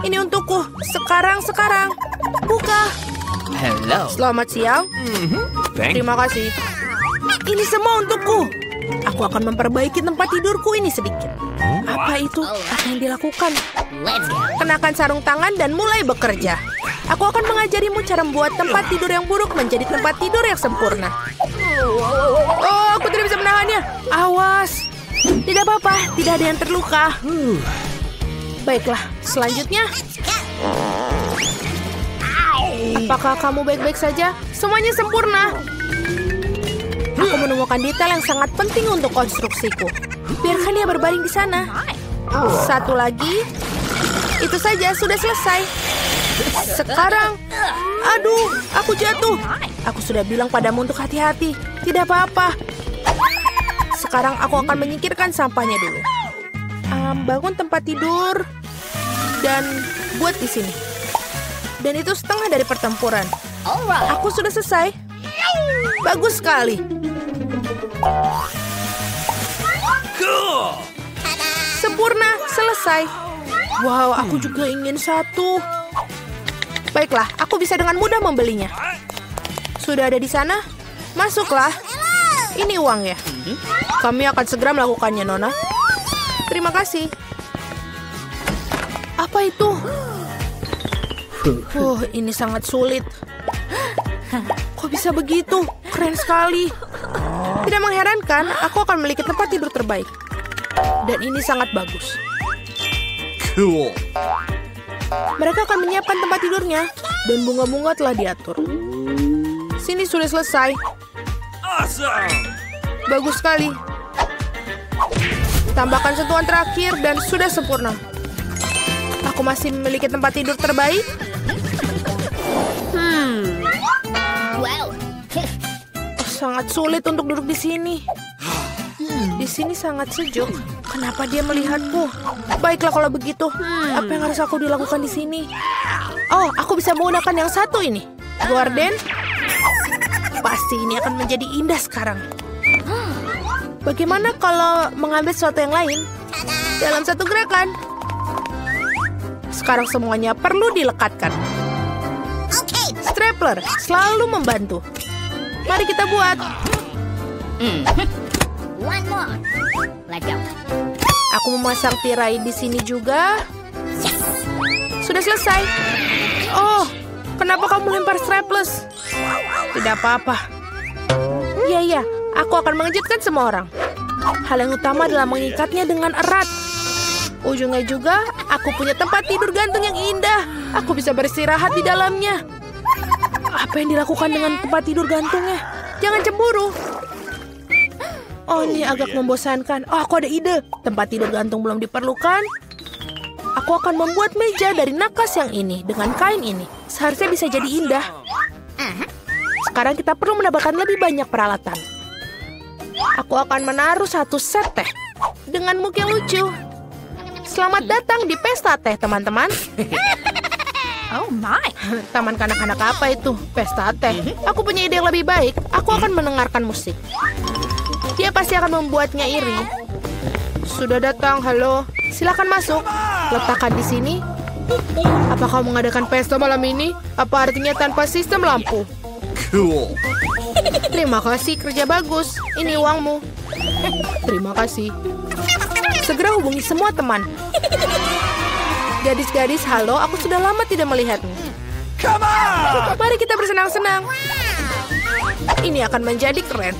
Ini untukku. Sekarang. Buka. Hello. Selamat siang. Terima kasih. Ini semua untukku. Aku akan memperbaiki tempat tidurku ini sedikit. Apa itu? Apa yang dilakukan? Kenakan sarung tangan dan mulai bekerja. Aku akan mengajarimu cara membuat tempat tidur yang buruk menjadi tempat tidur yang sempurna. Oh, aku tidak bisa menahannya. Awas. Tidak apa-apa, tidak ada yang terluka. Baiklah, selanjutnya. Apakah kamu baik-baik saja? Semuanya sempurna. Aku menemukan detail yang sangat penting untuk konstruksiku. Biarkan dia berbaring di sana. Satu lagi. Itu saja, sudah selesai. Sekarang. Aduh, aku jatuh. Aku sudah bilang padamu untuk hati-hati. Tidak apa-apa. Sekarang aku akan menyingkirkan sampahnya dulu. Bangun tempat tidur. Dan buat di sini. Dan itu setengah dari pertempuran. Aku sudah selesai. Bagus sekali. Sempurna, selesai. Wow, aku juga ingin satu. Baiklah, aku bisa dengan mudah membelinya. Sudah ada di sana? Masuklah. Ini uangnya. Kami akan segera melakukannya, Nona. Terima kasih. Apa itu? Ini sangat sulit. Kok bisa begitu? Keren sekali. Tidak mengherankan, aku akan memiliki tempat tidur terbaik. Dan ini sangat bagus. Cool. Mereka akan menyiapkan tempat tidurnya. Dan bunga-bunga telah diatur. Sini sudah selesai. Awesome. Bagus sekali. Tambahkan sentuhan terakhir dan sudah sempurna. Aku masih memiliki tempat tidur terbaik. Sangat sulit untuk duduk di sini. Di sini sangat sejuk. Kenapa dia melihatku? Baiklah kalau begitu. Apa yang harus aku dilakukan di sini? Oh, aku bisa menggunakan yang satu ini. Gorden. Pasti ini akan menjadi indah sekarang. Bagaimana kalau mengambil sesuatu yang lain dalam satu gerakan? Sekarang semuanya perlu dilekatkan. Stapler selalu membantu. Mari kita buat. Aku memasang tirai di sini juga. Sudah selesai. Oh, kenapa kamu lempar strapless? Tidak apa-apa. Iya, aku akan mengejutkan semua orang. Hal yang utama adalah mengikatnya dengan erat. Ujungnya juga, aku punya tempat tidur gantung yang indah. Aku bisa beristirahat di dalamnya. Apa yang dilakukan dengan tempat tidur gantungnya? Jangan cemburu. Oh, ini agak membosankan. Oh, aku ada ide. Tempat tidur gantung belum diperlukan. Aku akan membuat meja dari nakas yang ini dengan kain ini. Seharusnya bisa jadi indah. Sekarang kita perlu mendapatkan lebih banyak peralatan. Aku akan menaruh satu set teh dengan mug yang lucu. Selamat datang di pesta teh, teman-teman. Oh my. Taman kanak-kanak apa itu? Pesta teh. Aku punya ide yang lebih baik. Aku akan mendengarkan musik. Dia pasti akan membuatnya iri. Sudah datang, halo. Silakan masuk. Letakkan di sini. Apa kau mengadakan pesta malam ini? Apa artinya tanpa sistem lampu? Cool. Terima kasih, kerja bagus. Ini uangmu. Terima kasih. Segera hubungi semua teman. Gadis-gadis, halo, aku sudah lama tidak melihatmu. Come on! Mari kita bersenang-senang. Ini akan menjadi keren.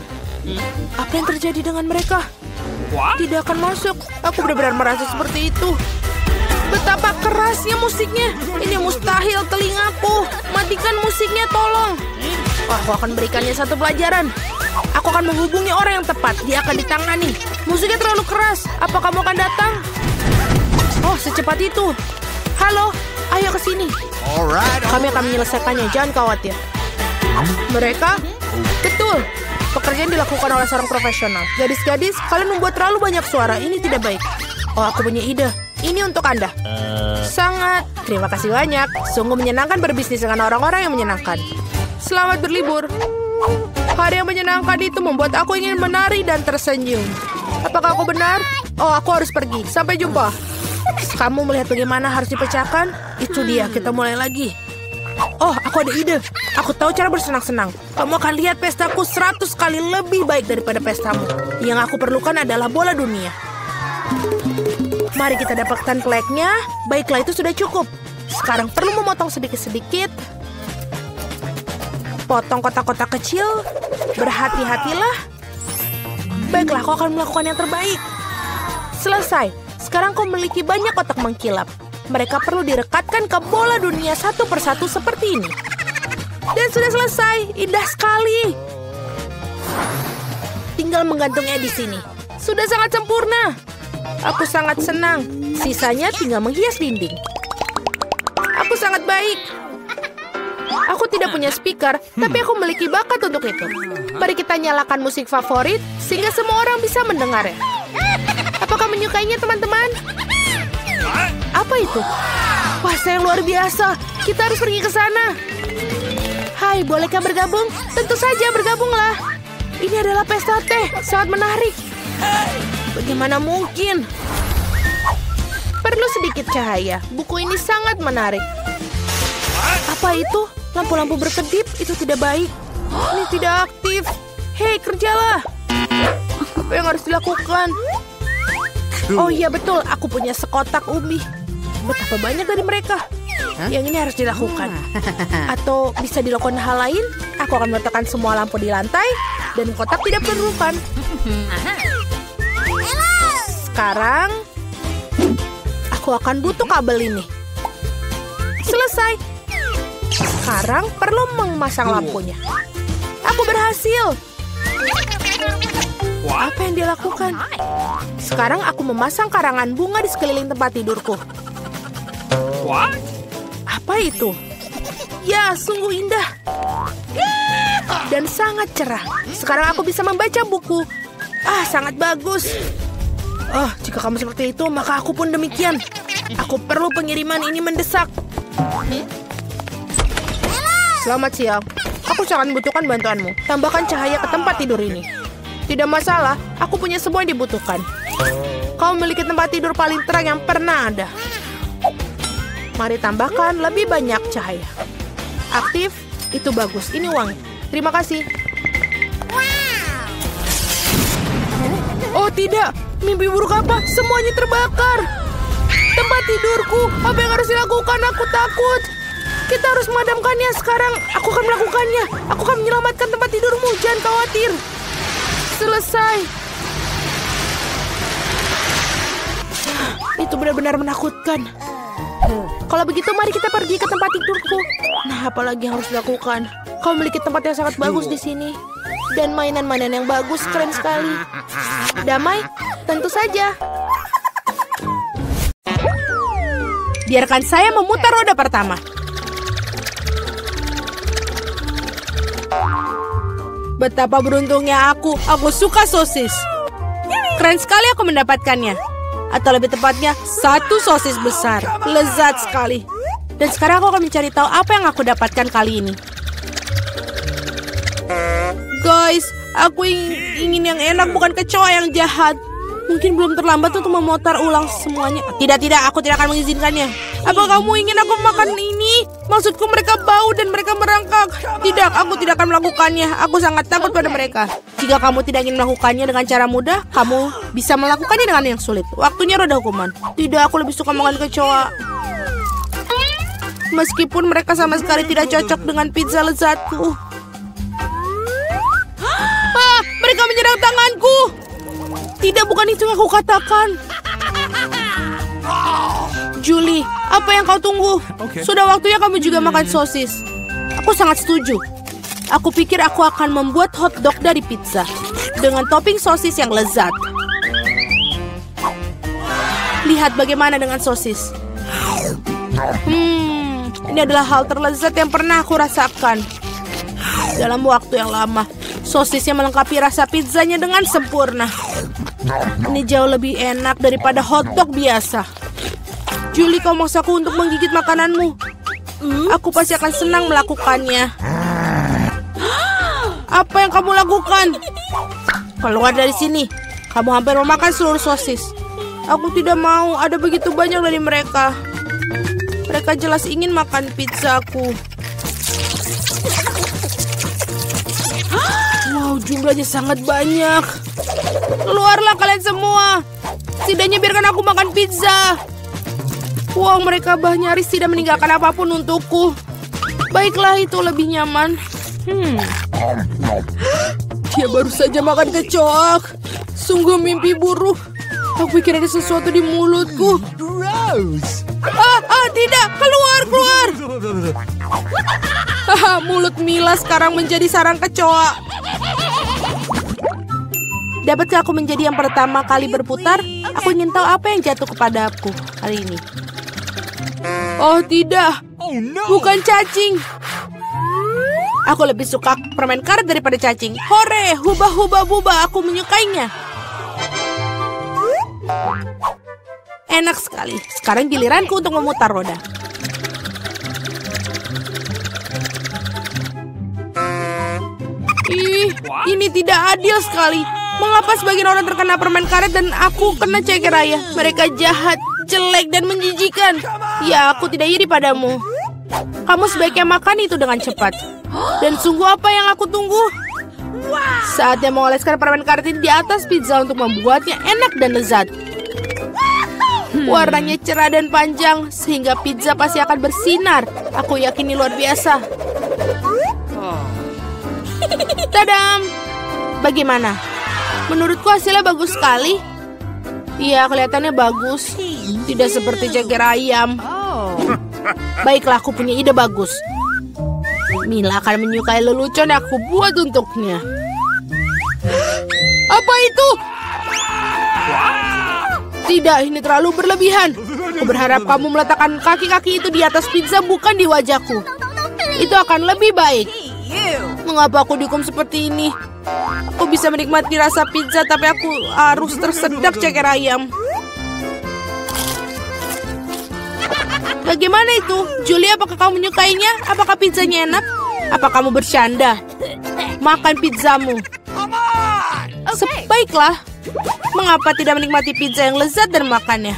Apa yang terjadi dengan mereka? Tidak akan masuk. Aku benar-benar merasa seperti itu. Betapa kerasnya musiknya. Ini mustahil telingaku. Matikan musiknya, tolong. Aku akan berikannya satu pelajaran. Aku akan menghubungi orang yang tepat. Dia akan ditangani. Musiknya terlalu keras. Apa kamu akan datang? Oh, secepat itu. Halo, ayo ke sini. Kami akan menyelesaikannya, jangan khawatir. Mereka? Betul. Pekerjaan dilakukan oleh seorang profesional. Gadis-gadis, kalian membuat terlalu banyak suara. Ini tidak baik. Oh, aku punya ide. Ini untuk Anda. Sangat. Terima kasih banyak. Sungguh menyenangkan berbisnis dengan orang-orang yang menyenangkan. Selamat berlibur. Hari yang menyenangkan itu membuat aku ingin menari dan tersenyum. Apakah aku benar? Oh, aku harus pergi. Sampai jumpa. Kamu melihat bagaimana harus dipecahkan? Itu dia, kita mulai lagi. Oh, aku ada ide. Aku tahu cara bersenang-senang. Kamu akan lihat pestaku 100 kali lebih baik daripada pestamu. Yang aku perlukan adalah bola dunia. Mari kita dapatkan flagnya. Baiklah, itu sudah cukup. Sekarang perlu memotong sedikit-sedikit. Potong kotak-kotak kecil. Berhati-hatilah. Baiklah, kau akan melakukan yang terbaik. Selesai. Sekarang kau memiliki banyak kotak mengkilap. Mereka perlu direkatkan ke bola dunia satu persatu seperti ini. Dan sudah selesai. Indah sekali. Tinggal menggantungnya di sini. Sudah sangat sempurna. Aku sangat senang. Sisanya tinggal menghias dinding. Aku sangat baik. Aku tidak punya speaker, tapi aku memiliki bakat untuk itu. Mari kita nyalakan musik favorit, sehingga semua orang bisa mendengarnya. Apakah menyukainya, teman-teman? Apa itu? Pesta yang luar biasa. Kita harus pergi ke sana. Hai, bolehkah bergabung? Tentu saja, bergabunglah. Ini adalah pesta teh, sangat menarik. Bagaimana mungkin? Perlu sedikit cahaya. Buku ini sangat menarik. Apa itu? Lampu-lampu berkedip, itu tidak baik. Ini tidak aktif. Hei, kerjalah. Apa yang harus dilakukan? Oh iya betul, aku punya sekotak ubi. Betapa banyak dari mereka. Yang ini harus dilakukan. Atau bisa dilakukan hal lain. Aku akan meletakkan semua lampu di lantai. Dan kotak tidak diperlukan. Sekarang aku akan butuh kabel ini. Selesai. Sekarang perlu memasang lampunya. Aku berhasil. Apa yang dia lakukan? Sekarang aku memasang karangan bunga di sekeliling tempat tidurku. Apa itu? Ya, sungguh indah. Dan sangat cerah. Sekarang aku bisa membaca buku. Sangat bagus. Jika kamu seperti itu, maka aku pun demikian. Aku perlu pengiriman ini mendesak. Selamat siang. Aku sangat membutuhkan bantuanmu. Tambahkan cahaya ke tempat tidur ini. Tidak masalah, aku punya semua yang dibutuhkan. Kau memiliki tempat tidur paling terang yang pernah ada. Mari tambahkan lebih banyak cahaya. Aktif, itu bagus. Ini uang. Terima kasih. Oh tidak, mimpi buruk apa? Semuanya terbakar. Tempat tidurku, apa yang harus dilakukan? Aku takut. Kita harus memadamkannya sekarang. Aku akan melakukannya. Aku akan menyelamatkan tempat tidurmu. Jangan khawatir. Selesai. Itu benar-benar menakutkan. Kalau begitu, mari kita pergi ke tempat tidurku. Nah, apalagi yang harus dilakukan? Kau memiliki tempat yang sangat bagus di sini. Dan mainan-mainan yang bagus, keren sekali. Damai? Tentu saja. Biarkan saya memutar roda pertama. Betapa beruntungnya aku. Aku suka sosis. Keren sekali aku mendapatkannya. Atau lebih tepatnya, satu sosis besar. Lezat sekali. Dan sekarang aku akan mencari tahu apa yang aku dapatkan kali ini. Guys, aku ingin yang enak, bukan kecoa yang jahat. Mungkin belum terlambat untuk memutar ulang semuanya. Tidak, aku tidak akan mengizinkannya. Apa kamu ingin aku makan ini? Maksudku mereka bau dan mereka merangkak. Tidak, aku tidak akan melakukannya. Aku sangat takut pada mereka. Jika kamu tidak ingin melakukannya dengan cara mudah, kamu bisa melakukannya dengan yang sulit. Waktunya roda hukuman. Tidak, aku lebih suka makan kecoa. Meskipun mereka sama sekali tidak cocok dengan pizza lezatku. Mereka menyerang tanganku. Tidak, bukan itu yang aku katakan. Julie, apa yang kau tunggu? Sudah waktunya kamu juga makan sosis. Aku sangat setuju. Aku pikir aku akan membuat hotdog dari pizza dengan topping sosis yang lezat. Lihat bagaimana dengan sosis. Ini adalah hal terlezat yang pernah aku rasakan. Dalam waktu yang lama, sosisnya melengkapi rasa pizzanya dengan sempurna. Ini jauh lebih enak daripada hotdog biasa. Julie, kau maksaku untuk menggigit makananmu. Aku pasti akan senang melakukannya. Apa yang kamu lakukan? Keluar dari sini. Kamu hampir memakan seluruh sosis. Aku tidak mau, ada begitu banyak dari mereka. Mereka jelas ingin makan pizzaku. Wow, jumlahnya sangat banyak. Keluarlah kalian semua. Setidaknya biarkan aku makan pizza. Wow, mereka nyaris tidak meninggalkan apapun untukku. Baiklah, itu lebih nyaman. Dia baru saja makan kecoak. Sungguh mimpi buruk. Aku pikir ada sesuatu di mulutku. Gross. Tidak, keluar. Mulut Mila sekarang menjadi sarang kecoa. Dapatkah aku menjadi yang pertama kali berputar? Aku ingin tahu apa yang jatuh kepada aku hari ini. Oh tidak, Oh no. bukan cacing. Aku lebih suka permen karet daripada cacing. Hore, hubah, aku menyukainya. Enak sekali. Sekarang giliranku untuk memutar roda. Ih, ini tidak adil sekali. Mengapa sebagian orang terkena permen karet dan aku kena ceker raya? Mereka jahat, jelek, dan menjijikan. Ya, aku tidak iri padamu. Kamu sebaiknya makan itu dengan cepat. Dan sungguh apa yang aku tunggu? Saatnya mengoleskan permen karet ini di atas pizza untuk membuatnya enak dan lezat. Warnanya cerah dan panjang, sehingga pizza pasti akan bersinar. Aku yakin ini luar biasa. Tadam! Bagaimana? Menurutku hasilnya bagus sekali. Iya, kelihatannya bagus. Tidak seperti ceker ayam. Baiklah, aku punya ide bagus. Mila akan menyukai lelucon yang aku buat untuknya. Apa itu? Tidak, ini terlalu berlebihan. Aku berharap kamu meletakkan kaki-kaki itu di atas pizza, bukan di wajahku. Itu akan lebih baik. Mengapa aku dihukum seperti ini? Aku bisa menikmati rasa pizza, tapi aku harus tersedak ceker ayam. Bagaimana itu? Julie, apakah kamu menyukainya? Apakah pizzanya enak? Apa kamu bercanda? Makan pizzamu. Sebaiklah. Mengapa tidak menikmati pizza yang lezat dan makannya?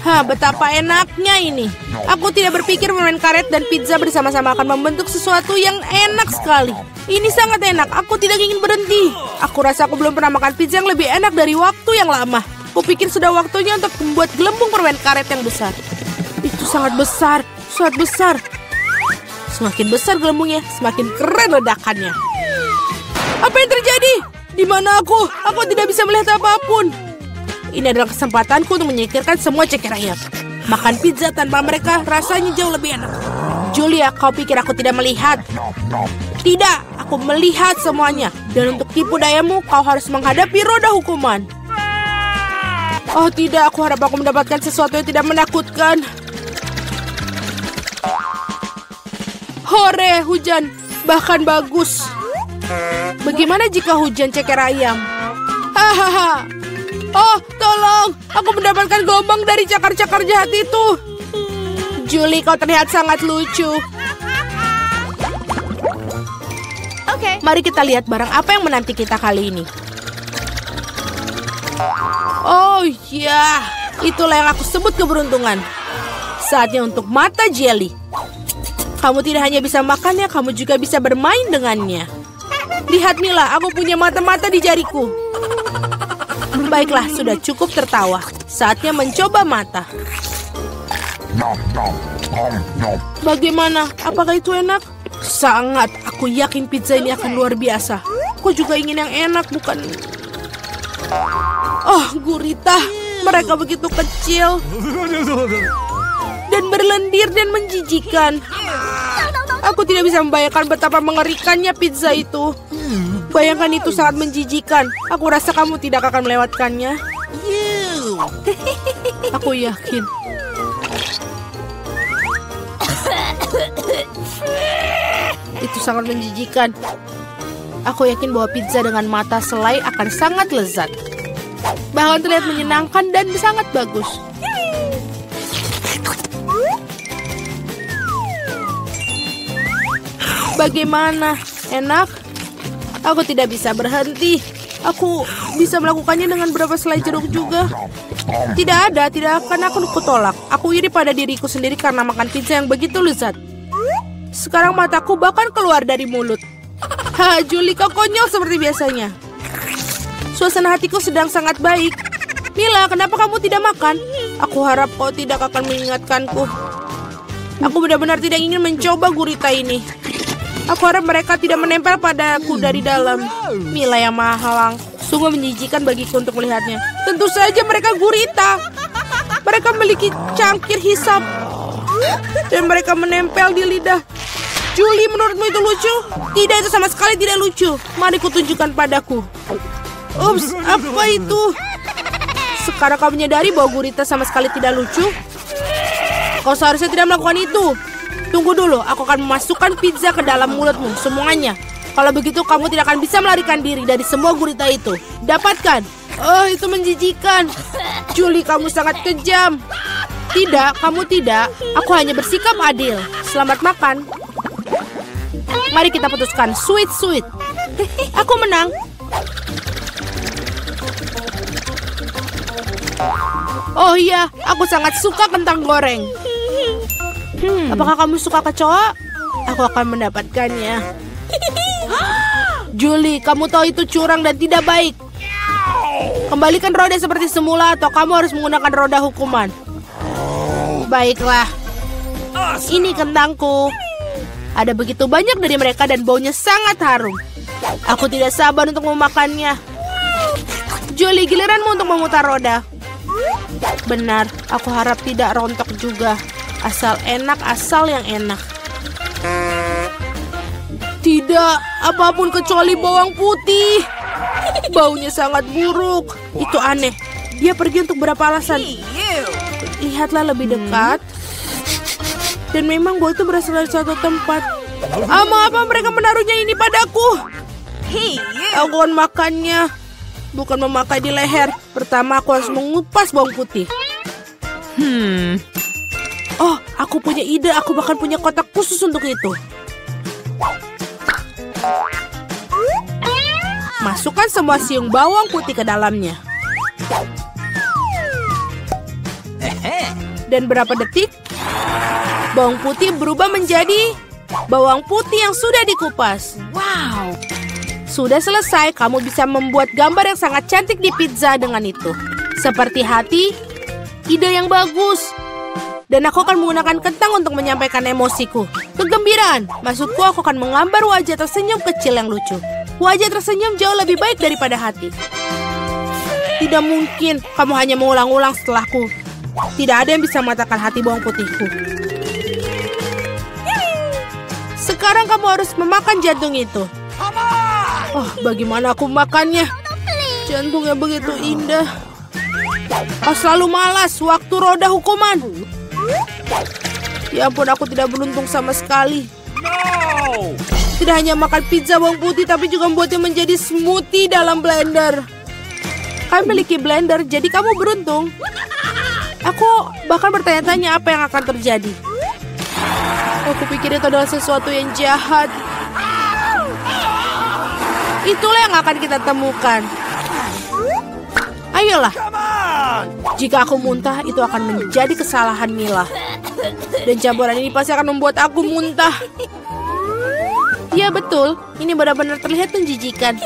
Betapa enaknya ini. Aku tidak berpikir permen karet dan pizza bersama-sama akan membentuk sesuatu yang enak sekali. Ini sangat enak. Aku tidak ingin berhenti. Aku rasa aku belum pernah makan pizza yang lebih enak dari waktu yang lama. Aku pikir sudah waktunya untuk membuat gelembung permen karet yang besar. Itu sangat besar. Semakin besar gelembungnya, semakin keren ledakannya. Apa yang terjadi? Di mana aku? Aku tidak bisa melihat apapun. Ini adalah kesempatanku untuk menyingkirkan semua ceker ayam. Makan pizza tanpa mereka rasanya jauh lebih enak. Julia, kau pikir aku tidak melihat? Tidak, aku melihat semuanya. Dan untuk tipu dayamu, kau harus menghadapi roda hukuman. Oh tidak, aku harap aku mendapatkan sesuatu yang tidak menakutkan. Hore, hujan. Bahkan bagus. Bagaimana jika hujan ceker ayam? Hahaha. Oh, tolong. Aku mendapatkan gelombang dari cakar-cakar jahat itu. Julie, kau terlihat sangat lucu. Oke. Mari kita lihat barang apa yang menanti kita kali ini. Oh ya, itulah yang aku sebut keberuntungan. Saatnya untuk mata jelly. Kamu tidak hanya bisa makannya, kamu juga bisa bermain dengannya. Lihat Mila, aku punya mata-mata di jariku. Baiklah, sudah cukup tertawa. Saatnya mencoba mata. Bagaimana? Apakah itu enak? Sangat. Aku yakin pizza ini akan luar biasa. Aku juga ingin yang enak, bukan... Oh, gurita. Mereka begitu kecil. Dan berlendir dan menjijikan. Aku tidak bisa membayangkan betapa mengerikannya pizza itu. Bayangkan itu sangat menjijikan. Aku rasa kamu tidak akan melewatkannya. Aku yakin. Itu sangat menjijikan. Aku yakin bahwa pizza dengan mata selai akan sangat lezat. Bahkan terlihat menyenangkan dan sangat bagus. Bagaimana? Enak? Aku tidak bisa berhenti. Aku bisa melakukannya dengan beberapa selai jeruk juga. Tidak akan aku kutolak. Aku iri pada diriku sendiri karena makan pizza yang begitu lezat. Sekarang mataku bahkan keluar dari mulut. Julie, kau konyol seperti biasanya. Suasana hatiku sedang sangat baik. Mila, kenapa kamu tidak makan? Aku harap kau tidak akan mengingatkanku. Aku benar-benar tidak ingin mencoba gurita ini. Aku harap mereka tidak menempel padaku dari dalam. Mila yang mahalang. Sungguh menjijikan bagiku untuk melihatnya. Tentu saja mereka gurita. Mereka memiliki cangkir hisap. Dan mereka menempel di lidah. Julie, menurutmu itu lucu? Tidak, itu sama sekali tidak lucu. Mari kutunjukkan padaku. Ups, apa itu? Sekarang kau menyadari bahwa gurita sama sekali tidak lucu? Kau seharusnya tidak melakukan itu. Tunggu dulu, aku akan memasukkan pizza ke dalam mulutmu, semuanya. Kalau begitu, kamu tidak akan bisa melarikan diri dari semua gurita itu. Dapatkan. Oh, itu menjijikan. Julie, kamu sangat kejam. Tidak, kamu tidak. Aku hanya bersikap adil. Selamat makan. Mari kita putuskan. Sweet. Aku menang. Oh iya, aku sangat suka kentang goreng. Apakah kamu suka kecoa? Aku akan mendapatkannya. Julie, kamu tahu itu curang dan tidak baik. Kembalikan roda seperti semula atau kamu harus menggunakan roda hukuman. Baiklah. Ini kentangku. Ada begitu banyak dari mereka dan baunya sangat harum. Aku tidak sabar untuk memakannya. Julie, giliranmu untuk memutar roda. Benar, aku harap tidak rontok juga. Asal enak, asal yang enak. Tidak, apapun kecuali bawang putih. Baunya sangat buruk. Itu aneh. Dia pergi untuk berapa alasan? Lihatlah lebih dekat. Dan memang bau itu berasal dari suatu tempat. Mengapa mereka menaruhnya ini padaku? Aku akan makannya. Bukan memakai di leher. Pertama aku harus mengupas bawang putih. Oh, aku punya ide. Aku bahkan punya kotak khusus untuk itu. Masukkan semua siung bawang putih ke dalamnya. Dan berapa detik, bawang putih berubah menjadi bawang putih yang sudah dikupas. Wow. Sudah selesai, kamu bisa membuat gambar yang sangat cantik di pizza dengan itu. Seperti hati, ide yang bagus. Dan aku akan menggunakan kentang untuk menyampaikan emosiku. Kegembiraan. Maksudku, aku akan menggambar wajah tersenyum kecil yang lucu. Wajah tersenyum jauh lebih baik daripada hati. Tidak mungkin kamu hanya mengulang-ulang setelahku. Tidak ada yang bisa mengatakan hati bawang putihku. Sekarang kamu harus memakan jantung itu. Oh, bagaimana aku makannya? Jantungnya begitu indah. Kau selalu malas waktu roda hukuman. Ya ampun, aku tidak beruntung sama sekali. Tidak hanya makan pizza bawang putih, tapi juga membuatnya menjadi smoothie dalam blender. Kamu memiliki blender, jadi kamu beruntung. Aku bahkan bertanya-tanya apa yang akan terjadi. Aku pikir itu adalah sesuatu yang jahat. Itulah yang akan kita temukan. Ayolah. Jika aku muntah, itu akan menjadi kesalahan Mila. Dan campuran ini pasti akan membuat aku muntah. Ya betul, ini benar-benar terlihat menjijikan.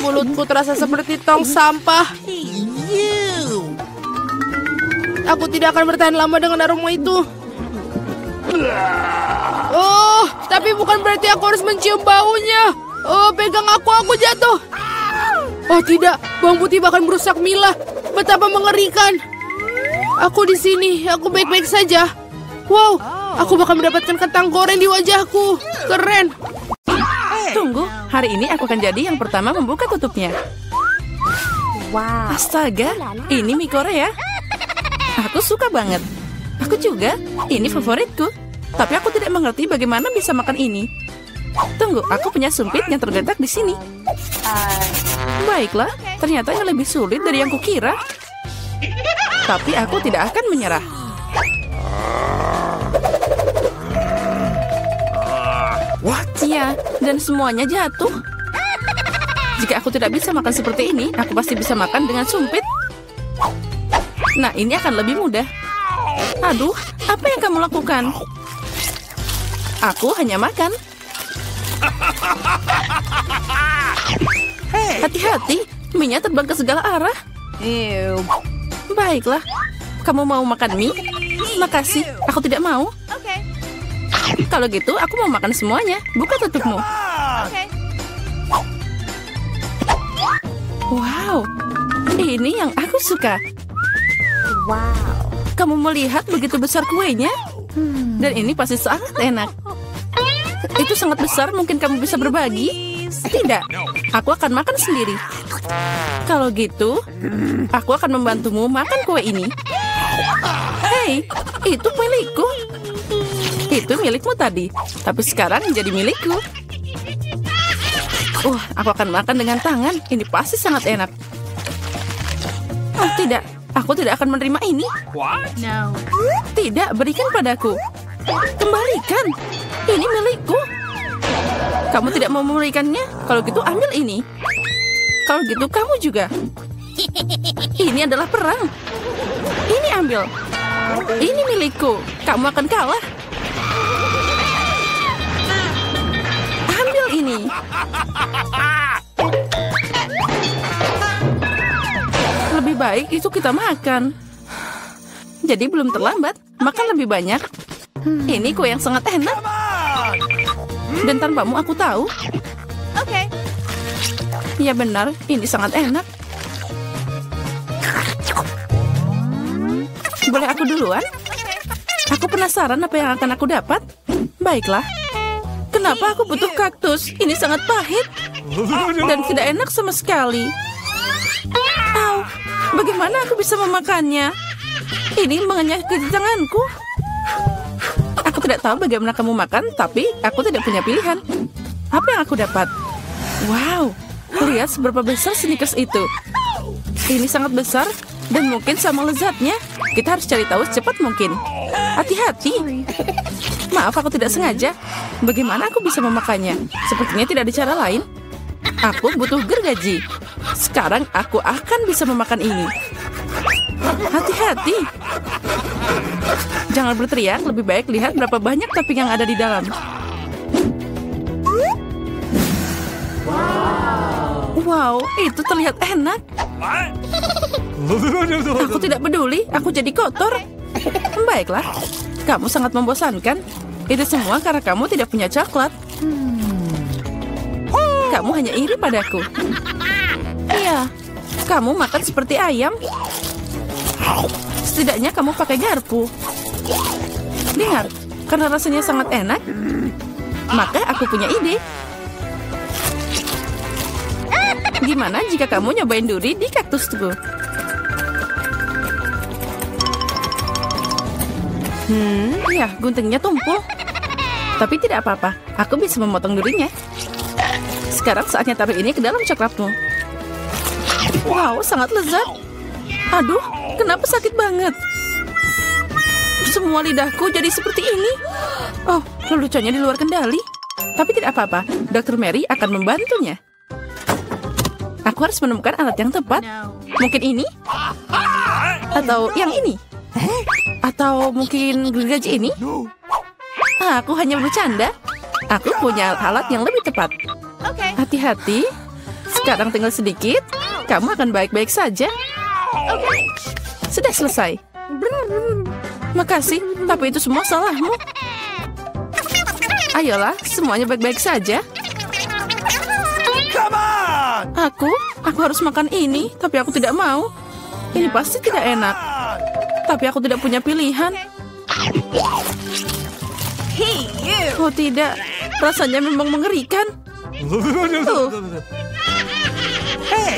Mulutku terasa seperti tong sampah. Aku tidak akan bertahan lama dengan aroma itu. Oh, tapi bukan berarti aku harus mencium baunya. Oh, pegang aku jatuh. Oh tidak, bawang putih bahkan merusak Mila. Betapa mengerikan. Aku di sini, aku baik-baik saja. Wow, aku bahkan mendapatkan kentang goreng di wajahku. Keren. Tunggu, hari ini aku akan jadi yang pertama membuka tutupnya. Wow. Astaga, ini mie Korea. Aku suka banget. Aku juga, ini favoritku. Tapi aku tidak mengerti bagaimana bisa makan ini. Tunggu, aku punya sumpit yang terletak di sini. Baiklah, ternyata ini lebih sulit dari yang kukira. Tapi aku tidak akan menyerah. What? Ya, dan semuanya jatuh. Jika aku tidak bisa makan seperti ini, aku pasti bisa makan dengan sumpit. Nah, ini akan lebih mudah. Aduh, apa yang kamu lakukan? Aku hanya makan. Hati-hati, mie-nya terbang ke segala arah. Baiklah, kamu mau makan mie? Makasih, aku tidak mau. Kalau gitu, aku mau makan semuanya. Buka tutupmu. Wow, ini yang aku suka. Wow. Kamu melihat begitu besar kuenya? Dan ini pasti sangat enak. Itu sangat besar, mungkin kamu bisa berbagi? Tidak, aku akan makan sendiri. Kalau gitu, aku akan membantumu makan kue ini. Hei, itu milikku. Itu milikmu tadi, tapi sekarang menjadi milikku. Aku akan makan dengan tangan. Ini pasti sangat enak. Oh tidak, aku tidak akan menerima ini. No. Tidak, berikan padaku. Kembalikan. Ini milikku. Kamu tidak mau memberikannya? Kalau gitu ambil ini. Kalau gitu kamu juga. Ini adalah perang. Ini ambil. Ini milikku. Kamu akan kalah. Ambil ini. Lebih baik itu kita makan. Jadi belum terlambat. Makan lebih banyak. Ini kue yang sangat enak. Dan tanpamu aku tahu. Ya benar, ini sangat enak. Boleh aku duluan? Aku penasaran apa yang akan aku dapat. Baiklah. Kenapa aku butuh kaktus? Ini sangat pahit. Dan tidak enak sama sekali. Au, bagaimana aku bisa memakannya? Ini mengenyahkan tanganku. Aku tidak tahu bagaimana kamu makan, tapi aku tidak punya pilihan. Apa yang aku dapat? Wow, lihat seberapa besar Snickers itu. Ini sangat besar dan mungkin sama lezatnya. Kita harus cari tahu secepat mungkin. Hati-hati. Maaf, aku tidak sengaja. Bagaimana aku bisa memakannya? Sepertinya tidak ada cara lain. Aku butuh gergaji. Sekarang aku akan bisa memakan ini. Hati-hati. Jangan berteriak, lebih baik lihat berapa banyak topping yang ada di dalam. Wow, itu terlihat enak. Aku tidak peduli, aku jadi kotor. Baiklah, kamu sangat membosankan. Itu semua karena kamu tidak punya coklat. Kamu hanya iri padaku. Iya, kamu makan seperti ayam. Setidaknya kamu pakai garpu. Dengar, karena rasanya sangat enak, maka aku punya ide. Gimana jika kamu nyobain duri di kaktusku? Ya, guntingnya tumpul. Tapi tidak apa-apa, aku bisa memotong durinya. Sekarang saatnya taruh ini ke dalam coklatmu. Wow, sangat lezat. Aduh, kenapa sakit banget? Semua lidahku jadi seperti ini. Oh, leluconnya di luar kendali. Tapi tidak apa-apa, Dr. Mary akan membantunya. Aku harus menemukan alat yang tepat. Mungkin ini? Atau yang ini? Atau mungkin gergaji ini? Aku hanya bercanda. Aku punya alat yang lebih tepat. Hati-hati. Sekarang tinggal sedikit. Kamu akan baik-baik saja. Sudah selesai. Makasih, tapi itu semua salahmu. Ayolah, semuanya baik-baik saja. Aku harus makan ini, tapi aku tidak mau. Ini pasti tidak enak. Tapi aku tidak punya pilihan. Oh tidak, rasanya memang mengerikan.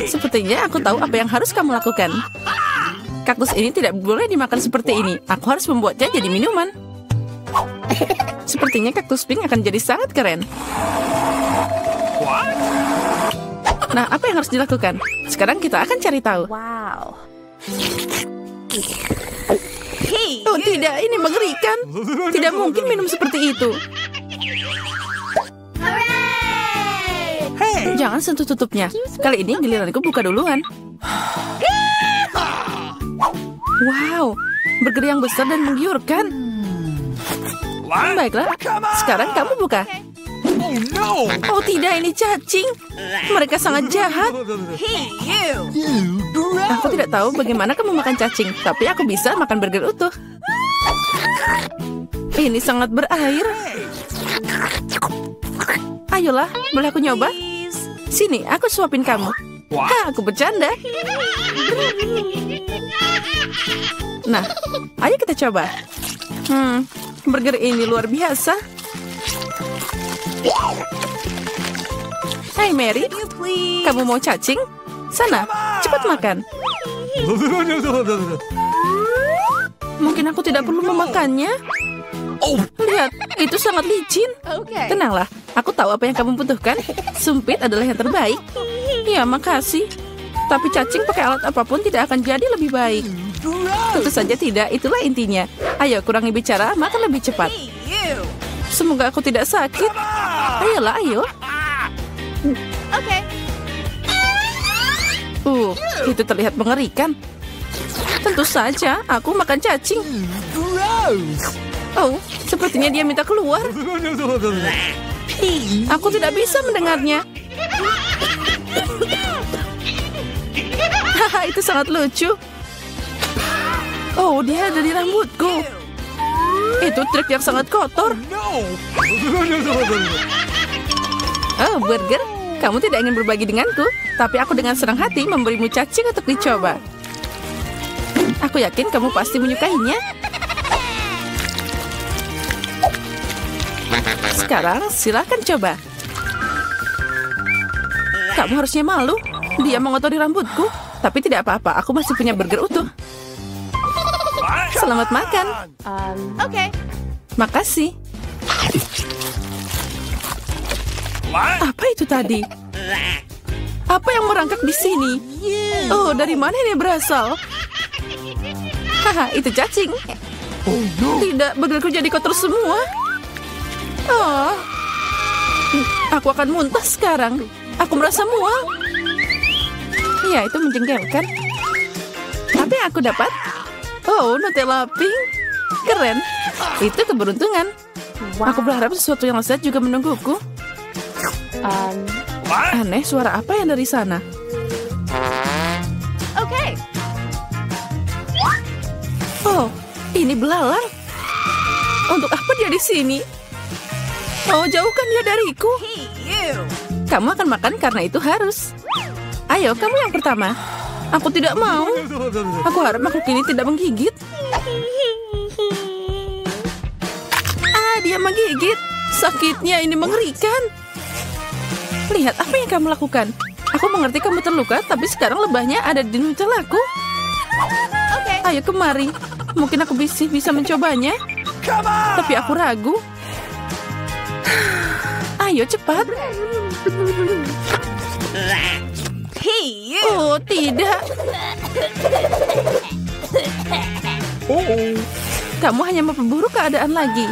Sepertinya aku tahu apa yang harus kamu lakukan. Kaktus ini tidak boleh dimakan seperti ini. Aku harus membuatnya jadi minuman. Sepertinya kaktus pink akan jadi sangat keren. Nah, apa yang harus dilakukan? Sekarang kita akan cari tahu. Wow. Oh tidak, ini mengerikan. Tidak mungkin minum seperti itu. Jangan sentuh tutupnya. Kali ini giliranku buka duluan. Wow, burger yang besar dan menggiurkan. Baiklah, sekarang kamu buka. Oh no! Oh tidak, ini cacing. Mereka sangat jahat. Aku tidak tahu bagaimana kamu makan cacing, tapi aku bisa makan burger utuh. Ini sangat berair. Ayolah, boleh aku nyoba? Sini, aku suapin kamu. Aku bercanda. Nah, ayo kita coba. Burger ini luar biasa. Hai Mary, kamu mau cacing? Sana, cepat makan. Mungkin aku tidak perlu memakannya. Lihat, itu sangat licin. Tenanglah, aku tahu apa yang kamu butuhkan. Sumpit adalah yang terbaik. Ya, makasih. Tapi cacing pakai alat apapun tidak akan jadi lebih baik. Tentu saja tidak, itulah intinya. Ayo, kurangi bicara, makan lebih cepat. Semoga aku tidak sakit. Ayolah, ayo. Itu terlihat mengerikan. Tentu saja, aku makan cacing. Oh, sepertinya dia minta keluar. Aku tidak bisa mendengarnya. Haha, itu sangat lucu. Oh, dia ada di rambutku. Itu trik yang sangat kotor. Oh, burger, kamu tidak ingin berbagi denganku, tapi aku dengan senang hati memberimu cacing untuk dicoba. Aku yakin kamu pasti menyukainya. Sekarang silakan coba. Kamu harusnya malu. Dia mengotori rambutku, tapi tidak apa-apa. Aku masih punya burger utuh. Selamat makan. Makasih. Apa itu tadi? Apa yang merangkak di sini? Oh, dari mana ini berasal? Haha, itu cacing. Tidak, burgerku jadi kotor semua. Oh, aku akan muntah sekarang. Aku merasa mual. Ya, itu menjengkelkan. Apa yang aku dapat? Oh, Nutella pink. Keren. Itu keberuntungan. Aku berharap sesuatu yang lezat juga menungguku. Aneh, suara apa yang dari sana? Oh, ini belalang. Untuk apa dia di sini? Oh, jauhkan dia dariku. Kamu akan makan karena itu harus. Ayo, kamu yang pertama. Aku tidak mau. Aku harap makhluk ini tidak menggigit. Dia menggigit. Sakitnya ini mengerikan. Lihat apa yang kamu lakukan. Aku mengerti kamu terluka, tapi sekarang lebahnya ada di Nutellaku. Ayo kemari. Mungkin aku bisa mencobanya. Tapi aku ragu. Ayo cepat. Oh, tidak. Kamu hanya memperburuk keadaan lagi.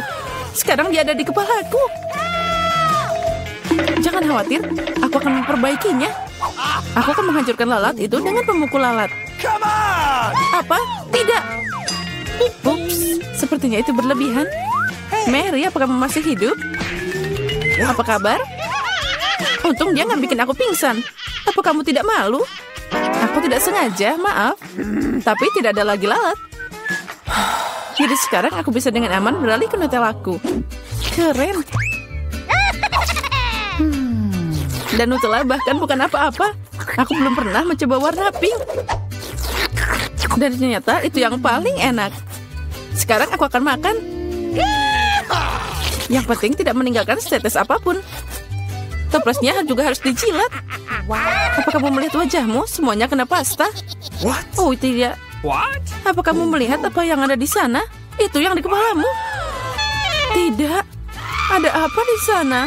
Sekarang dia ada di kepalaku. Jangan khawatir, aku akan memperbaikinya. Aku akan menghancurkan lalat itu dengan pemukul lalat. Apa? Tidak. Ups, sepertinya itu berlebihan. Mary, apakah kamu masih hidup? Apa kabar? Untung dia nggak bikin aku pingsan. Apa kamu tidak malu? Aku tidak sengaja, maaf. Tapi tidak ada lagi lalat. Jadi sekarang aku bisa dengan aman beralih ke Nutellaku. Keren. Dan Nutella bahkan bukan apa-apa. Aku belum pernah mencoba warna pink. Dan ternyata itu yang paling enak. Sekarang aku akan makan. Yang penting tidak meninggalkan setetes apapun. Toplesnya juga harus dijilat. Apa kamu melihat wajahmu? Semuanya kena pasta. Oh, tidak. Apa kamu melihat apa yang ada di sana? Itu yang di kepalamu. Tidak. Ada apa di sana?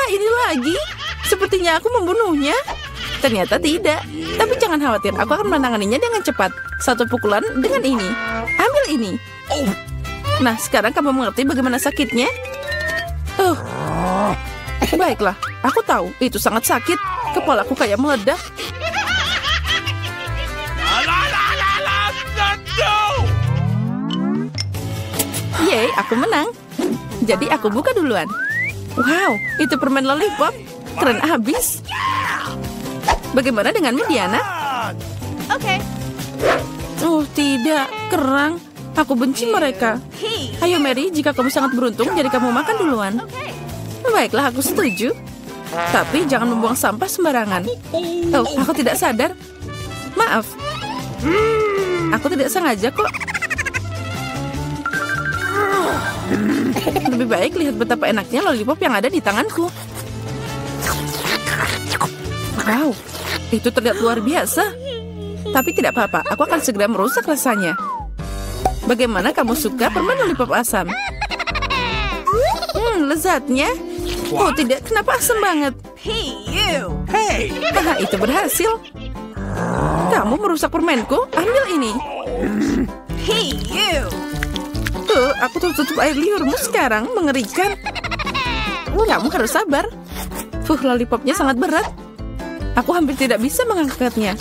Ini lagi. Sepertinya aku membunuhnya. Ternyata tidak. Tapi jangan khawatir, aku akan menanganinya dengan cepat. Satu pukulan dengan ini. Ambil ini. Nah, sekarang kamu mengerti bagaimana sakitnya? Baiklah. Aku tahu, itu sangat sakit. Kepalaku kayak meledak. Yeay, aku menang. Jadi aku buka duluan. Wow, itu permen lollipop. Keren abis. Bagaimana denganmu, Diana? Okay. Oh, tidak. Kerang. Aku benci mereka. Ayo, Mary, jika kamu sangat beruntung, jadi kamu makan duluan. Baiklah, aku setuju. Tapi jangan membuang sampah sembarangan. Oh, aku tidak sadar. Maaf. Aku tidak sengaja kok. Lebih baik lihat betapa enaknya lollipop yang ada di tanganku. Wow, itu terlihat luar biasa. Tapi tidak apa-apa, aku akan segera merusak rasanya. Bagaimana kamu suka permen lollipop asam? Lezatnya. Oh tidak, kenapa asam banget? Hey! Haha, itu berhasil. Kamu merusak permenku, ambil ini. Tuh, aku tertutup air liurmu sekarang, mengerikan. Kamu harus sabar. Lollipopnya sangat berat. Aku hampir tidak bisa mengangkatnya.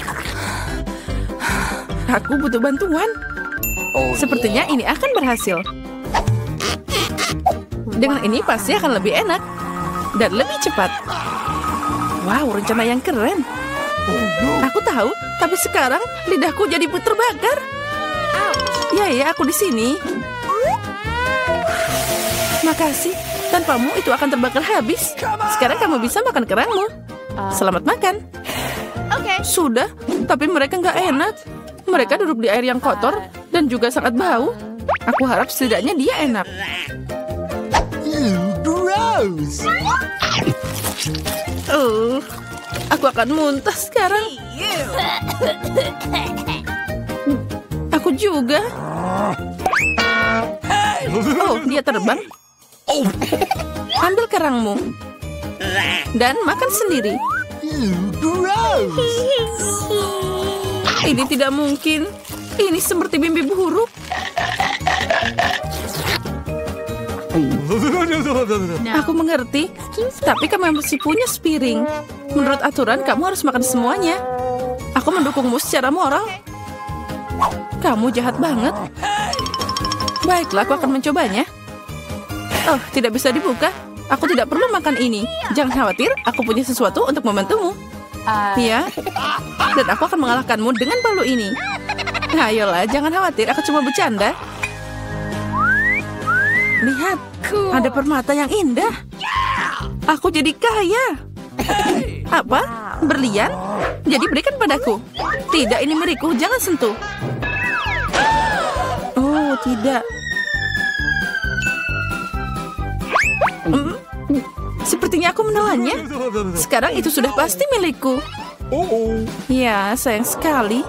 Aku butuh bantuan. Sepertinya ini akan berhasil. Dengan ini pasti akan lebih enak. Dan lebih cepat. Wow, rencana yang keren. Aku tahu, tapi sekarang lidahku jadi terbakar. Ya, aku di sini. Makasih. Tanpamu itu akan terbakar habis. Sekarang kamu bisa makan kerangmu. Selamat makan. Okay. Sudah, tapi mereka nggak enak. Mereka duduk di air yang kotor dan juga sangat bau. Aku harap setidaknya dia enak. Gross! Aku akan muntah sekarang. Aku juga. Oh, dia terbang. Ambil kerangmu. Dan makan sendiri. Gross! Ini tidak mungkin. Ini seperti mimpi buruk. Aku mengerti. Tapi kamu masih punya piring. Menurut aturan, kamu harus makan semuanya. Aku mendukungmu secara moral. Kamu jahat banget. Baiklah, aku akan mencobanya. Oh, tidak bisa dibuka. Aku tidak perlu makan ini. Jangan khawatir, aku punya sesuatu untuk membantumu. Ya, dan aku akan mengalahkanmu dengan palu ini. Ayolah, jangan khawatir, aku cuma bercanda. Lihat, ada permata yang indah. Aku jadi kaya. Apa? Berlian? Jadi berikan padaku. Tidak, ini milikku, jangan sentuh. Oh, tidak. Sepertinya aku menelannya. Sekarang itu sudah pasti milikku. Ya, sayang sekali.